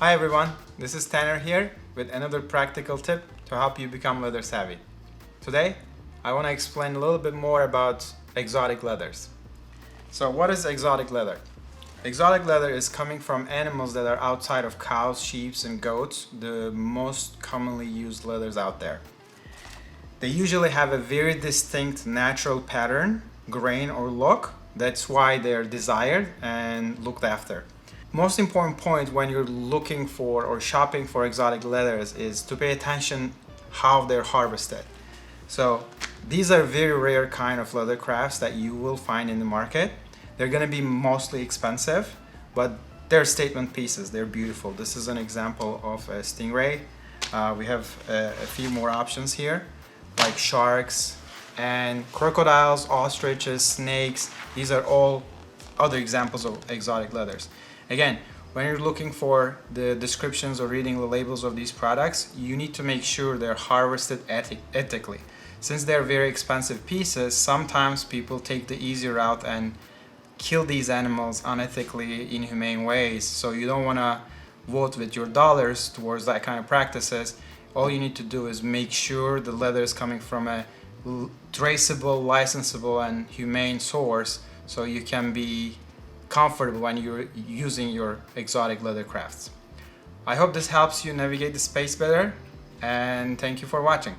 Hi everyone, this is Tanner here with another practical tip to help you become leather savvy. Today, I want to explain a little bit more about exotic leathers. So what is exotic leather? Exotic leather is coming from animals that are outside of cows, sheep, and goats, the most commonly used leathers out there. They usually have a very distinct natural pattern, grain, or look. That's why they're desired and looked after. Most important point when you're looking for or shopping for exotic leathers is to pay attention how they're harvested. So these are very rare kind of leather crafts that you will find in the market. They're going to be mostly expensive, but they're statement pieces. They're beautiful. This is an example of a stingray. We have a few more options here, like sharks and crocodiles, ostriches, snakes. These are all other examples of exotic leathers. Again, when you're looking for the descriptions or reading the labels of these products, you need to make sure they're harvested ethically. Since they're very expensive pieces, sometimes people take the easy route and kill these animals unethically, inhumane ways. So you don't want to vote with your dollars towards that kind of practices. All you need to do is make sure the leather is coming from a traceable, licensable, and humane source, so you can be comfortable when you're using your exotic leather crafts. I hope this helps you navigate the space better, and thank you for watching.